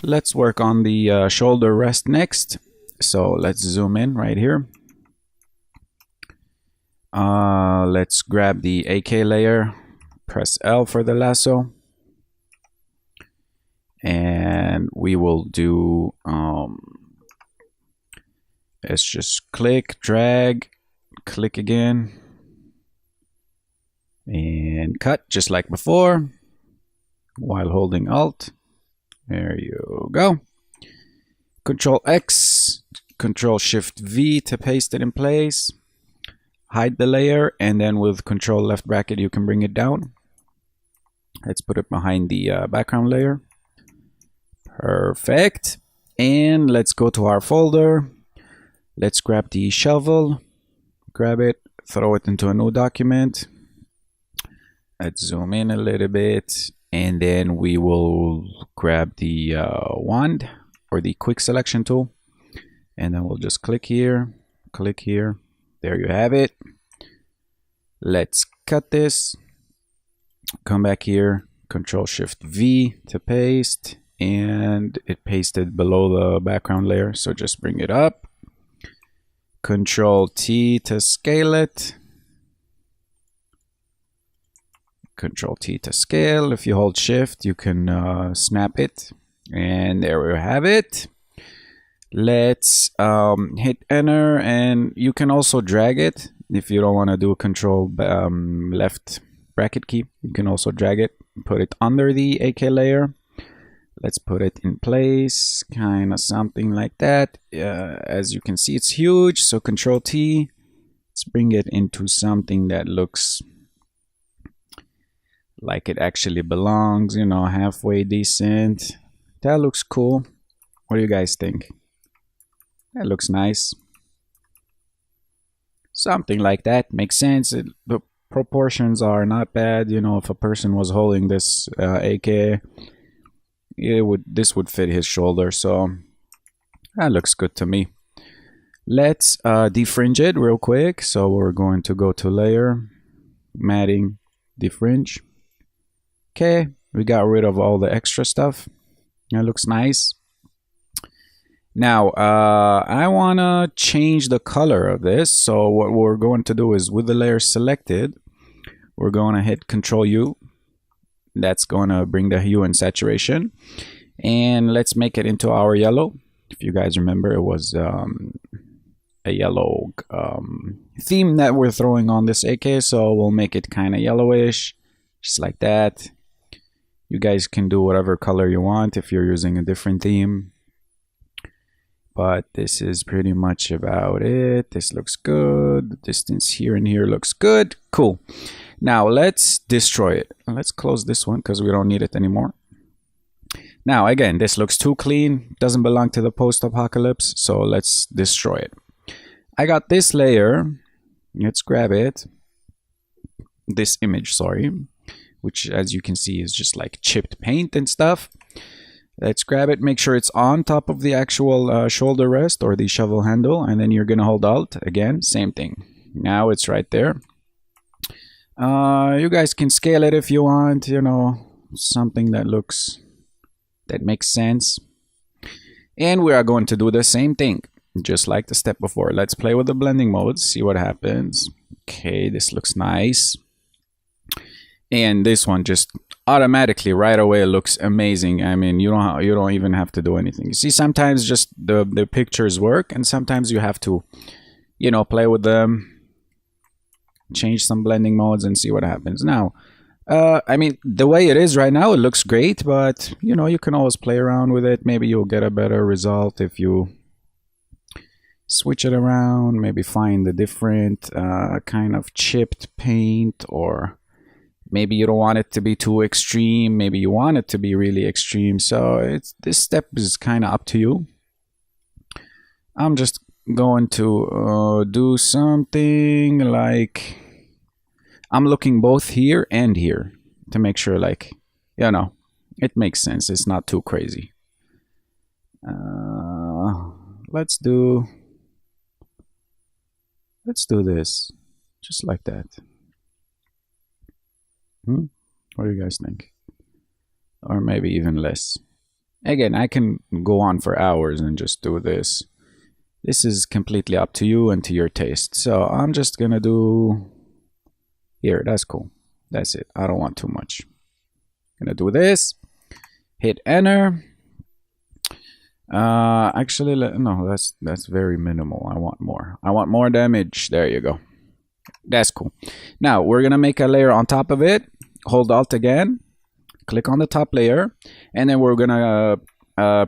let's work on the shoulder rest next. So let's zoom in right here. Let's grab the AK layer, press L for the lasso, and we will do let's just click, drag, click again, and cut just like before while holding Alt. There you go. Control X, Control Shift V to paste it in place. Hide the layer, and then with Control left bracket you can bring it down. Let's put it behind the background layer. Perfect. And let's go to our folder. Let's grab the shovel, grab it, throw it into a new document. Let's zoom in a little bit, and then we will grab the wand or the quick selection tool, and then we'll just click here, click here. There you have it. Let's cut this, come back here, Control Shift V to paste, and it pasted below the background layer, so just bring it up. Control T to scale it. Control T to scale. If you hold Shift, you can snap it, and there we have it. Let's hit enter, and you can also drag it if you don't want to do Control left bracket key. You can also drag it, put it under the AK layer. Let's put it in place, kind of something like that. As you can see, it's huge, so Control T. Let's bring it into something that looks like it actually belongs, you know, halfway decent. That looks cool. What do you guys think? That looks nice. Something like that makes sense. The proportions are not bad. You know, if a person was holding this AK, this would fit his shoulder. So that looks good to me. Let's defringe it real quick. So we're going to go to layer, matting, defringe. Okay, we got rid of all the extra stuff. That looks nice. Now, I want to change the color of this. So what we're going to do is, with the layer selected, we're going to hit Control U. That's going to bring the hue and saturation. And let's make it into our yellow. If you guys remember, it was a yellow theme that we're throwing on this AK. So we'll make it kind of yellowish, just like that. You guys can do whatever color you want if you're using a different theme. But this is pretty much about it. This looks good. The distance here and here looks good. Cool. Now let's destroy it. Let's close this one because we don't need it anymore. Now again, this looks too clean. Doesn't belong to the post-apocalypse. So let's destroy it. I got this layer. Let's grab it. This image, sorry. Which, as you can see, is just like chipped paint and stuff. Let's grab it, make sure it's on top of the actual shoulder rest or the shovel handle, and then you're gonna hold Alt again, same thing. Now it's right there. You guys can scale it if you want, you know, something that makes sense. And we are going to do the same thing, just like the step before. Let's play with the blending modes, see what happens. Okay, this looks nice. And this one just automatically right away looks amazing. I mean, you don't even have to do anything. You see, sometimes just the pictures work, and sometimes you have to, you know, play with them, change some blending modes, and see what happens. Now, I mean, the way it is right now, it looks great, but you know, you can always play around with it. Maybe you'll get a better result if you switch it around. Maybe find a different kind of chipped paint, or maybe you don't want it to be too extreme. Maybe you want it to be really extreme. So this step is kind of up to you. I'm just going to do something like, I'm looking both here and here to make sure, like, you know, it makes sense. It's not too crazy. Let's do this just like that. What do you guys think? Or maybe even less. Again, I can go on for hours and just do this. This is completely up to you and to your taste. So I'm just gonna do here. That's cool. That's it. I don't want too much. Gonna do this. Hit enter. Actually, no, that's very minimal. I want more. I want more damage. There you go. That's cool. Now we're gonna make a layer on top of it. Hold Alt again. Click on the top layer, and then we're gonna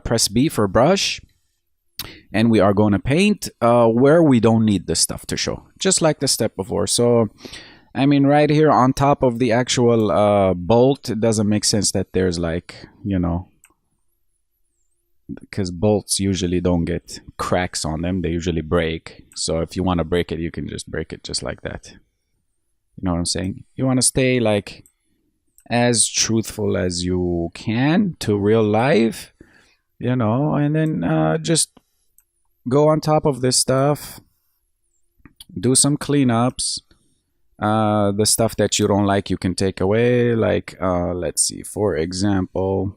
press B for brush, and we are going to paint where we don't need this stuff to show, just like the step before. So I mean, right here on top of the actual bolt, it doesn't make sense that there's like, you know, because bolts usually don't get cracks on them, they usually break. So if you want to break it, you can just break it just like that. You know what I'm saying? You want to stay like as truthful as you can to real life, you know, and then just go on top of this stuff, do some cleanups. The stuff that you don't like, you can take away. Like, let's see, for example,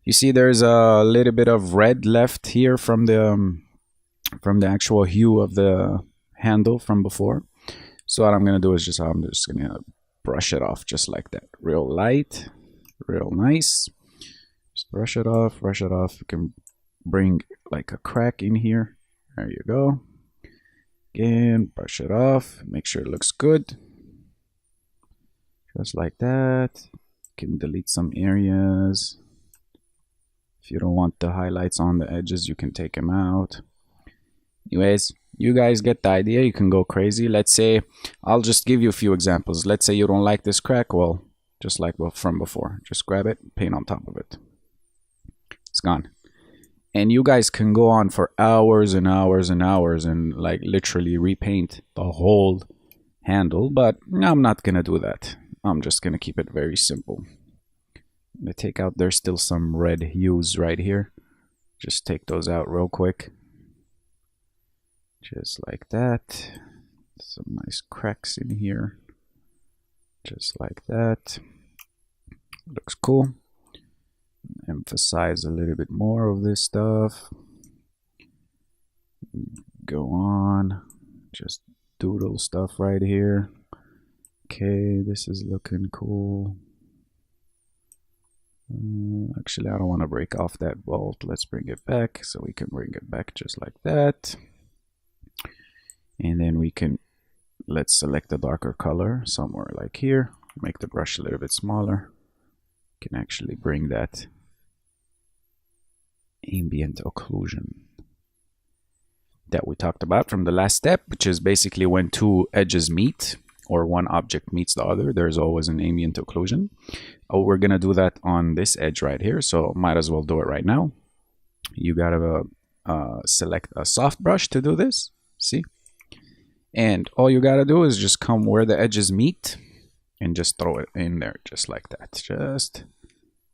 you see there's a little bit of red left here from the actual hue of the handle from before. So what I'm gonna do is I'm just gonna brush it off just like that, real light, real nice. Just brush it off, brush it off. You can bring like a crack in here. There you go. Again, brush it off, make sure it looks good. Just like that. You can delete some areas. If you don't want the highlights on the edges, you can take them out. Anyways, you guys get the idea. You can go crazy. Let's say, I'll just give you a few examples. Let's say you don't like this crack. Well, just like from before, just grab it, paint on top of it. It's gone. And you guys can go on for hours and hours and hours and like literally repaint the whole handle, but I'm not gonna do that. I'm just gonna keep it very simple. I'm gonna take out, there's still some red hues right here. Just take those out real quick. Just like that. Some nice cracks in here. Just like that. Looks cool. Emphasize a little bit more of this stuff. Go on. Just doodle stuff right here. Okay, this is looking cool. Actually, I don't want to break off that bolt. Let's bring it back so we can bring it back just like that. And then we can, let's select a darker color somewhere like here. Make the brush a little bit smaller. Can actually bring that ambient occlusion that we talked about from the last step, which is basically when two edges meet or one object meets the other, there's always an ambient occlusion. Oh, we're gonna do that on this edge right here, so might as well do it right now. You gotta select a soft brush to do this, see? And all you gotta do is just come where the edges meet and just throw it in there just like that, just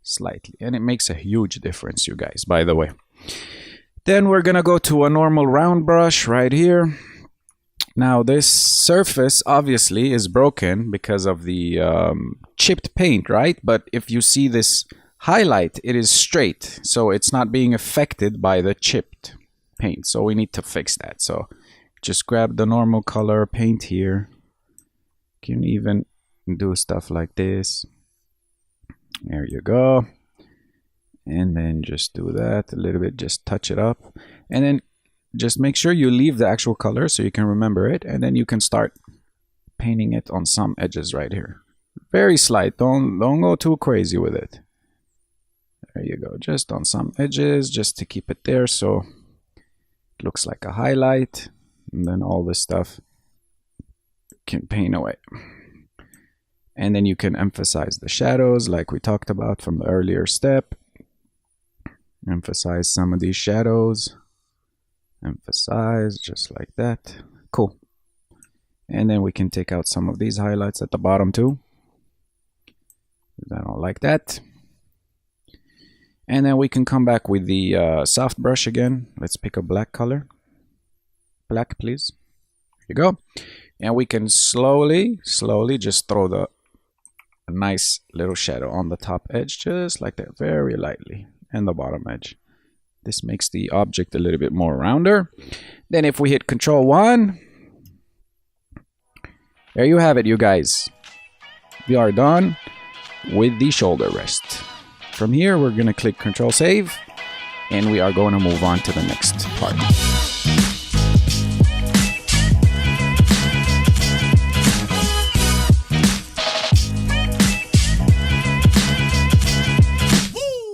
slightly, and it makes a huge difference, you guys, by the way. Then we're gonna go to a normal round brush right here. Now this surface obviously is broken because of the chipped paint, right? But if you see this highlight, it is straight, so it's not being affected by the chipped paint. So we need to fix that. So just grab the normal color paint here. You can even do stuff like this. There you go. And then just do that a little bit, just touch it up. And then just make sure you leave the actual color so you can remember it. And then you can start painting it on some edges right here. Very slight, don't go too crazy with it. There you go, just on some edges, just to keep it there so it looks like a highlight. And then all this stuff can paint away. And then you can emphasize the shadows like we talked about from the earlier step. Emphasize some of these shadows. Emphasize just like that. Cool. And then we can take out some of these highlights at the bottom too. I don't like that. And then we can come back with the soft brush again. Let's pick a black color. Black, please. There you go. And we can slowly just throw a nice little shadow on the top edge, just like that, very lightly. and the bottom edge. This makes the object a little bit more rounder. Then if we hit Control 1, there you have it, you guys. We are done with the shoulder rest. From here, we're going to click Control Save, and we are going to move on to the next part.